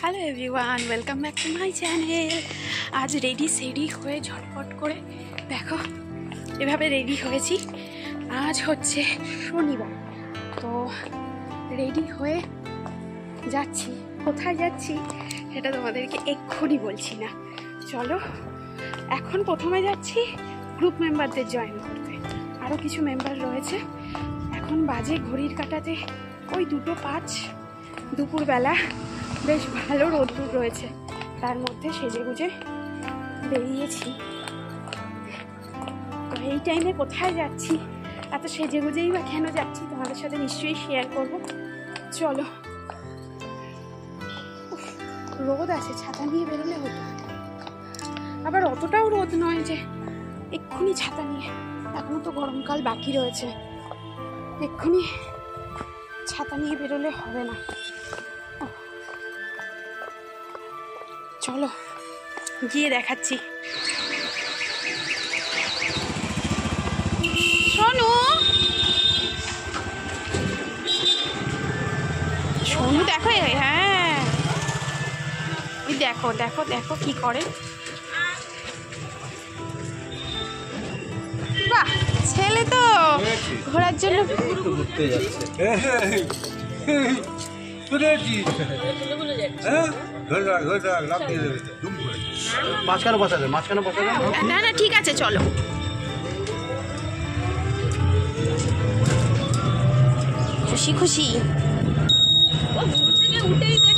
Hello everyone, welcome back to my channel. আজ ready সেডি হয়ে ঝটপট করে দেখো এভাবে রেডি হয়েছি। আজ হচ্ছে শনিবার, তো রেডি হয়ে যাচ্ছি। কোথায় যাচ্ছি সেটা তোমাদেরকে এক্ষুনি বলছি না, চলো। এখন প্রথমে যাচ্ছি গ্রুপ মেম্বারদের জয়েন করতে, আরও কিছু মেম্বার রয়েছে। এখন বাজে ঘড়ির কাঁটাতে ওই 2:05 দুপুরবেলা। বেশ ভালো রোদ্দুর রয়েছে, তার মধ্যে সেজেগুজে বেরিয়েছি। তো এই টাইমে কোথায় যাচ্ছি, এত সেজেগুজেই বা কেন যাচ্ছি, তোমাদের সাথে নিশ্চয়ই শেয়ার করব। চলো। রোদ আছে, ছাতা নিয়ে বেরোলে হতো, আবার অতটাও রোদ নয় যে এক্ষুনি ছাতা নিয়ে, এখনো তো গরমকাল বাকি রয়েছে, এক্ষুনি ছাতা নিয়ে বেরোলে হবে না। চলো গিয়ে দেখাচ্ছি। সোনু, সোনু দেখো, হ্যাঁ ওই দেখো দেখো দেখো কি করে। বাহ, ছেলে তো ঘোরার জন্য ঘুরতে যাচ্ছে। না না ঠিক আছে, চলো। খুশি খুশি উঠেই দেখ।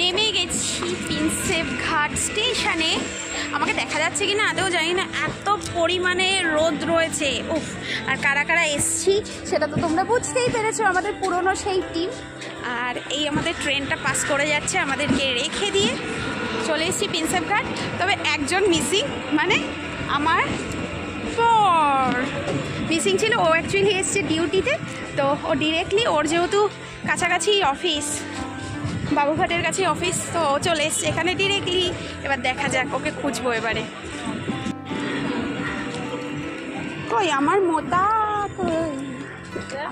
নেমে গেছি প্রিন্সেপ ঘাট স্টেশনে। আমাকে দেখা যাচ্ছে কিনা আদৌ জানি না, এত পরিমাণে রোদ রয়েছে। উফ, আর কারা কারা এসছি সেটা তো তোমরা বুঝতেই পেরেছো, আমাদের পুরনো সেই টিম। আর এই আমাদের ট্রেনটা পাস করে যাচ্ছে, আমাদেরকে রেখে দিয়ে চলে এসেছি প্রিন্সেপ ঘাট। তবে একজন মিসিং, মানে আমার পর মিসিং ছিল। ও অ্যাকচুয়ালি এসছে ডিউটিতে, তো ও ডিরেক্টলি, ওর যেহেতু কাছাকাছি অফিস, বাবুঘাটের কাছে অফিস, তো চলে এসছে এখানে ডিরেক্টলি। এবার দেখা যাক, ওকে খুঁজবো এবারে। কই আমার মোটা, কই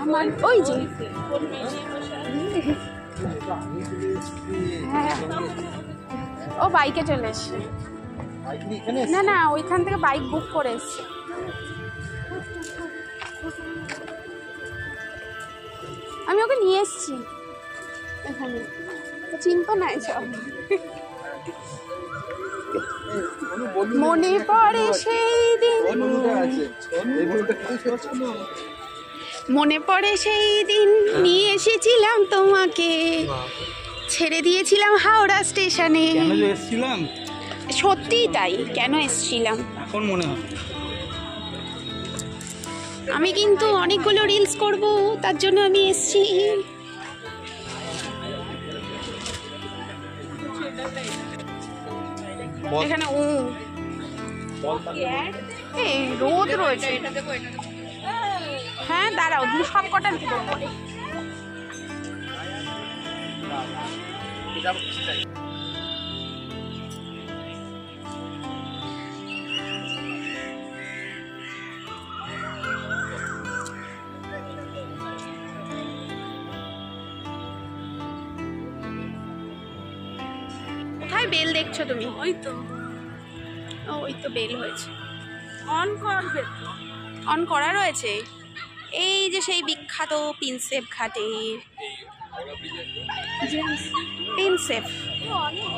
আমার, ওই যে হ্যাঁ, ও বাইকে চলে এসছে। না না, ওইখান থেকে বাইক বুক করে এসছে। আমি ওকে নিয়ে এসছি এখানে, চিন্তা নাই সব। মনে পড়ে সেই দিন, মনে পড়ে সেই দিন নিয়ে এসেছিলাম তোমাকে, ছেড়ে দিয়েছিলাম হাওড়া স্টেশনে। সত্যিই তাই, কেন এসেছিলাম এখন মনে হয়। আমি কিন্তু অনেকগুলো রিলস করব, তার জন্য আমি এসেছি। এখানে এই রোদ রয়েছে। হ্যাঁ দাঁড়াও, তুমি সব কটা কোথায় বেল দেখছো তুমি? ওই তো, ওই তো বেল হয়েছে। অন করবে, অন করা রয়েছে। এই যে সেই বিখ্যাত প্রিন্সেপ ঘাটের প্রিন্সেপ,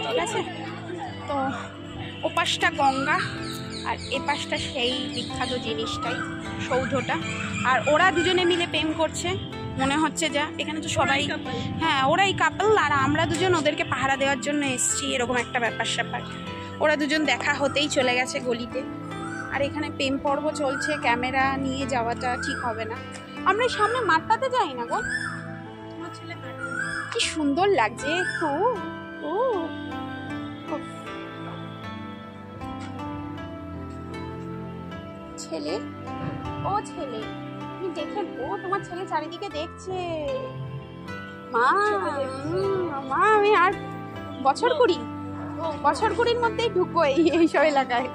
ঠিক আছে। তো ওপাশটা গঙ্গা আর এপাশটা সেই বিখ্যাত জিনিসটাই, সৌধটা। আর ওরা দুজনে মিলে প্রেম করছে মনে হচ্ছে। যা এখানে তো সবাই, হ্যাঁ ওরাই কাপল, আর আমরা দুজন ওদেরকে পাহারা দেওয়ার জন্য এসছি, এরকম একটা ব্যাপার স্যাপার। ওরা দুজন দেখা হতেই চলে গেছে গলিতে। আর এখানে প্রেম পর্ব চলছে, ক্যামেরা নিয়ে যাওয়াটা ঠিক হবে না। আমরা সামনে মাঠটাতে যাই না গো, কি সুন্দর লাগছে। ও ও ছেলে, ও ছেলে তুমি দেখে, ও তোমার ছেলে চারিদিকে দেখছে। মা মা আমি আর বছর কুড়ির মধ্যেই ঢুকবো এইসব এলাকায়।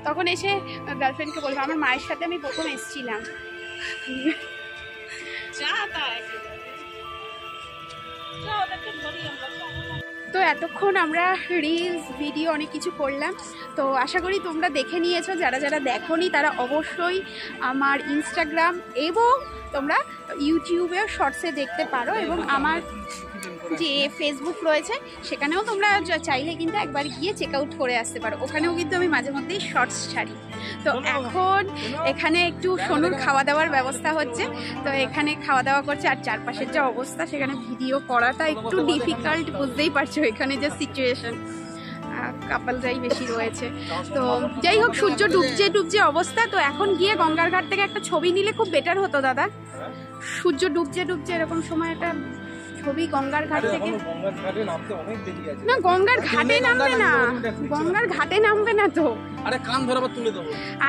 তখন এসে গার্লফ্রেন্ডকে বলবো আমার মায়ের সাথে আমি প্রথম এসেছিলাম। তো এতক্ষণ আমরা রিলস ভিডিও অনেক কিছু করলাম, তো আশা করি তোমরা দেখে নিয়েছো। যারা যারা দেখোনি তারা অবশ্যই আমার ইনস্টাগ্রাম এবং তোমরা ইউটিউবেও শর্টসে দেখতে পারো, এবং আমার যে ফেসবুক রয়েছে সেখানেও তোমরা চাইলে কিন্তু একবার গিয়ে চেক আউট করে আসতে পারো। ওখানেও কিন্তু আমি মাঝে মধ্যেই শর্টস ছাড়ি। তো এখন এখানে একটু সোনুর খাওয়া দাওয়ার ব্যবস্থা হচ্ছে, তো এখানে খাওয়া দাওয়া করছে। আর চারপাশের যে অবস্থা সেখানে ভিডিও করাটা একটু ডিফিকাল্ট, বুঝতেই পারছো এখানে যে সিচুয়েশন, কাপলরাই বেশি রয়েছে। তো যাই হোক, সূর্য ডুবছে অবস্থা। তো এখন গিয়ে গঙ্গার ঘাট থেকে একটা ছবি নিলে খুব বেটার হতো দাদা। সূর্য ডুবছে এরকম সময় একটা ছবি গঙ্গার ঘাট থেকে। না গঙ্গার ঘাটে নামবে না তো।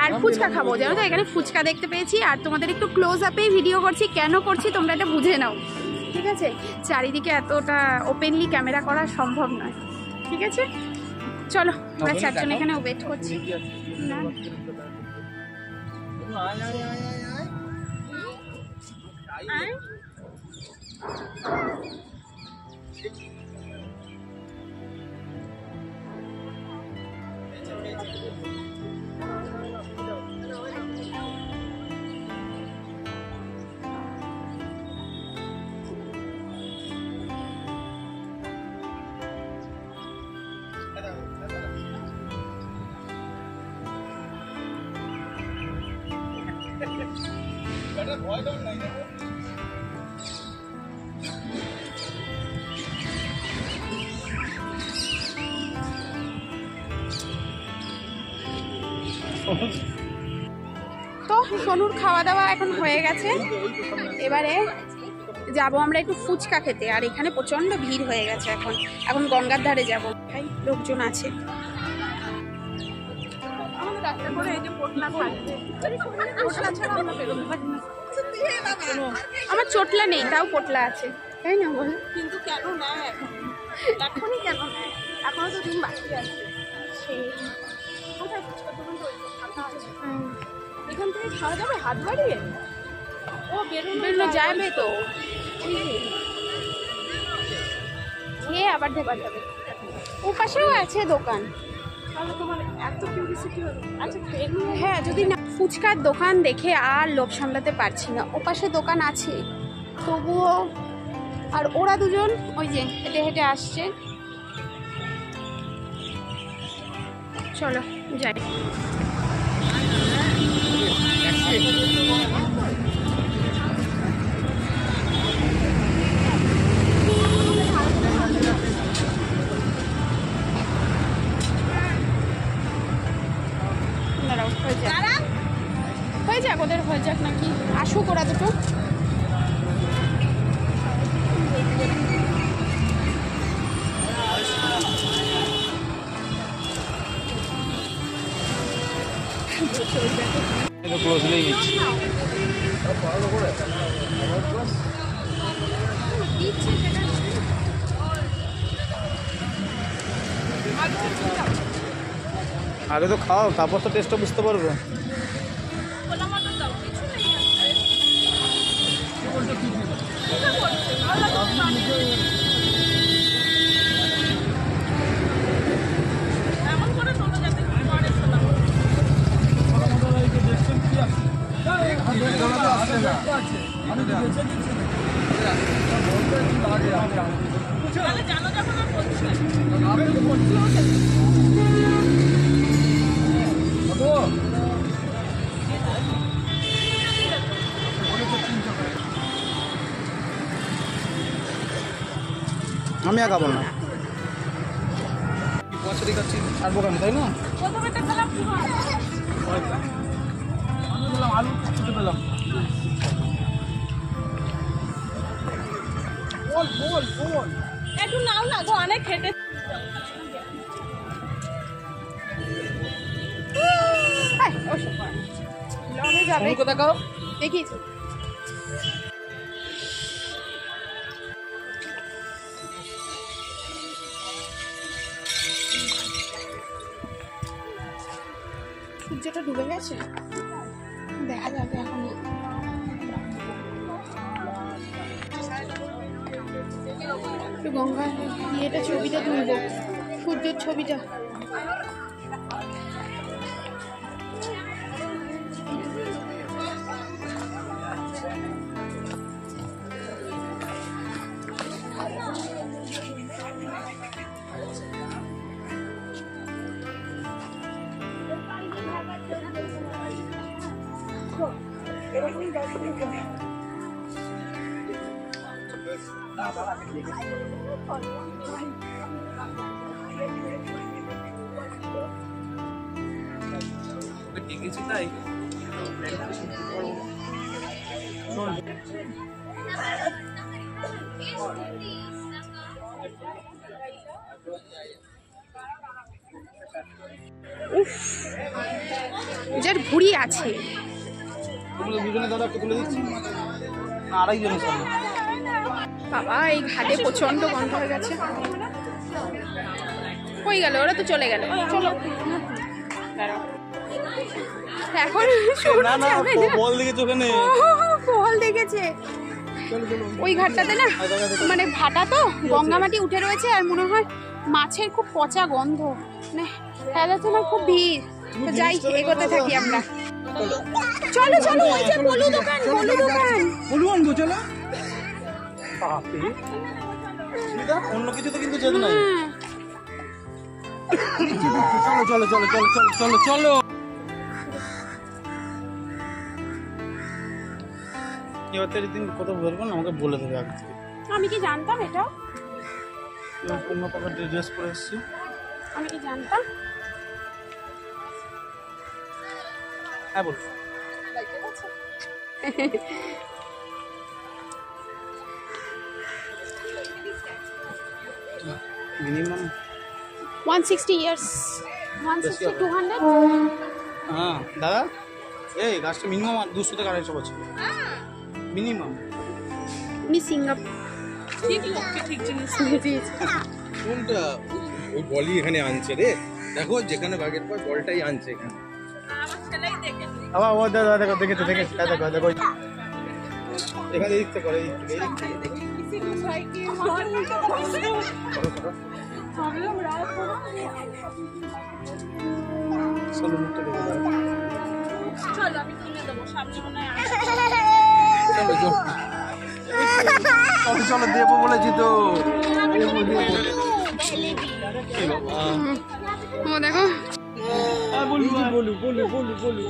আর ফুচকা খাবো, জানো তো এখানে ফুচকা দেখতে পেয়েছি। আর তোমাদের একটু ক্লোজ আপে ভিডিও করছি, কেন করছি তোমরা এটা বুঝে নাও, ঠিক আছে? চারিদিকে এতটা ওপেনলি ক্যামেরা করা সম্ভব নয়, ঠিক আছে? চলো আমরা চারজন এখানে ওয়েট করছি। না তো সোনুর খাওয়া দাওয়া এখন হয়ে গেছে, এবারে যাবো আমরা একটু ফুচকা খেতে। আর এখানে প্রচন্ড ভিড় হয়ে গেছে, এখন গঙ্গার ধারে যাবো, লোকজন আছে। আমার চোটলা নেই, তাও পোটলা আছে, তাই না বল? কিন্তু কেন নেয় এখনই, কেন নেয়? এখনো তো দিন বাকি আছে। এখান থেকে খাওয়া যাবে হাত বাড়িয়ে? ও বেরোনো যাবে তো, খেয়ে আবার ঢোকা যাবে। ও পাশেও আছে দোকান। হ্যাঁ, যদি না ফুচকার দোকান দেখে আর লোভ সামলাতে পারছি না। ও পাশে দোকান আছে তবুও, আর ওরা দুজন ওই যে হেঁটে হেঁটে আসছে। চলো যাই। হয়ে যাক ওদের, হয়ে যাক নাকি, আসুক ওরা দুটো। আগে তো খাও, তারপর তো টেস্টটা বুঝতে পারবে। আমি আর খাবো না। সরাসরি কাছে ছাড়বো কেন, তাই না? আমি বললাম আলু ছুটে পেলাম। বল বল বল একটু নাও না গো, অনেক খেটে। দেখাও। দেখিয়েছি। সূর্যটা ডুবে গেছে, দেখা যাবে এখন। একটু গঙ্গা ইয়েটা ছবিটা তুলবো, সূর্যের ছবিটা। দেখেছি তাই যার ভুড়ি আছে। তোমরা দুজনে দাদা একটু তুলে দিচ্ছি, আড়াইজনের সামনে। বাবা এই ঘাটে প্রচন্ড গন্ধ হয়ে গেছে। কই গেল ওরা? তো চলে গেল। চলো দাঁড়াও, এখন না না বল দেখেছো ওখানে? বল দেখেছে ওই ঘাটটাতে না, মানে ভাটা তো গঙ্গা মাটি উঠে রয়েছে, আর মনে হয় মাছের খুব পচা গন্ধ, মানে এত না খুব ভিড়। তো যাই, এগোতে থাকি আমরা। চলো চলো, ওই যে বলু দোকান, বলু দোকান, বলু আনবো। চলো, অন্য কিছু তো কিন্তু যেতে নাই। চলো চলো চলো চলো চলো চলো। এবার দিন কত বলবো না, আমাকে বলে দেবে আগে থেকে। আমি কি জানতাম এটা? অন্য পাকার ড্রেস পরে এসেছি, আমি কি জানতাম? হ্যাঁ বল। Minimum 160 years, 160 200। হ্যাঁ দাদা, এই গাছটা মিনিমাম 200 থেকে 250 বছর মিনিমাম। উনি সিঙ্গাপুর, ঠিক লোককে ঠিক জিনিস দিয়েছে। কোনটা ওই বলই এখানে আনছে রে, দেখো যেখানে বাগের পর বলটাই আনছে এখানে। আবার ও দাদা দেখো, দেখেছো দেখেছো, দেখো দেখো এখানে দেখতে করে চলো মুখটা দেখে দাও। চলো আমি কিনে দেবো, সামনে মনে হয় চলো চলো দেবো বলেছি তো। ও দেখো, বলু বলু বলু বলু বলু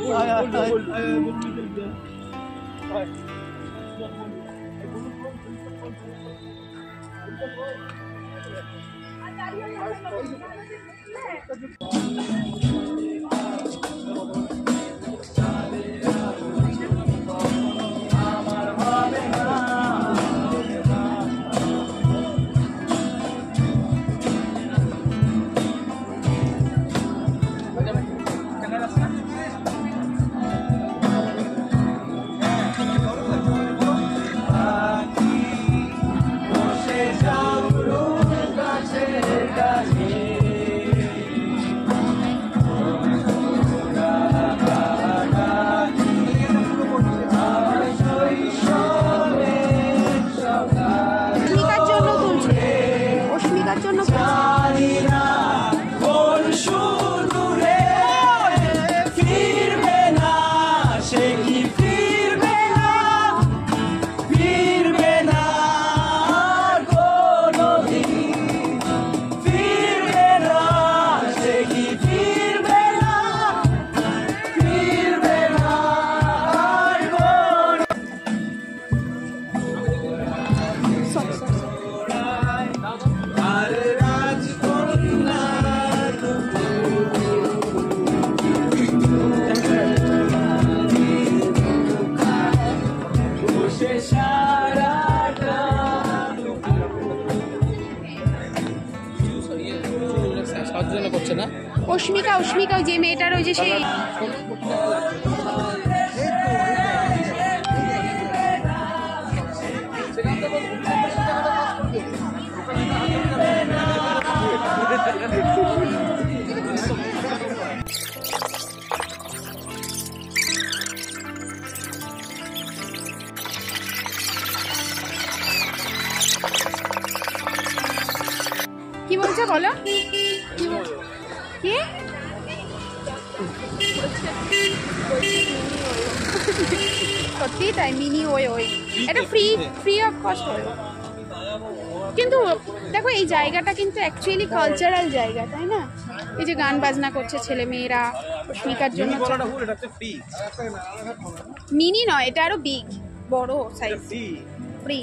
অস্মিকা, ওই যে মেয়েটার ওই যে সেই কি বলছো বলো, কি সত্যি তাই, মিনি ওই এটা ফ্রি অফ কস্ট হয়। কিন্তু দেখো এই জায়গাটা কিন্তু অ্যাকচুয়ালি কালচারাল জায়গা, তাই না? এই যে গান বাজনা করছে ছেলে মেয়েরা অস্মিকার জন্য। মিনি নয়, এটা আরো বিগ, বড় সাইজ, ফ্রি।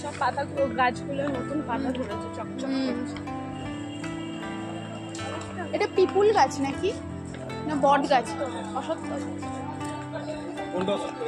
সব পাতাগুলো, গাছগুলো নতুন পাতা ধরেছে, চকচক করছে। এটা পিপুল গাছ নাকি না বট গাছ? অসত্য কোনটা অসত্য?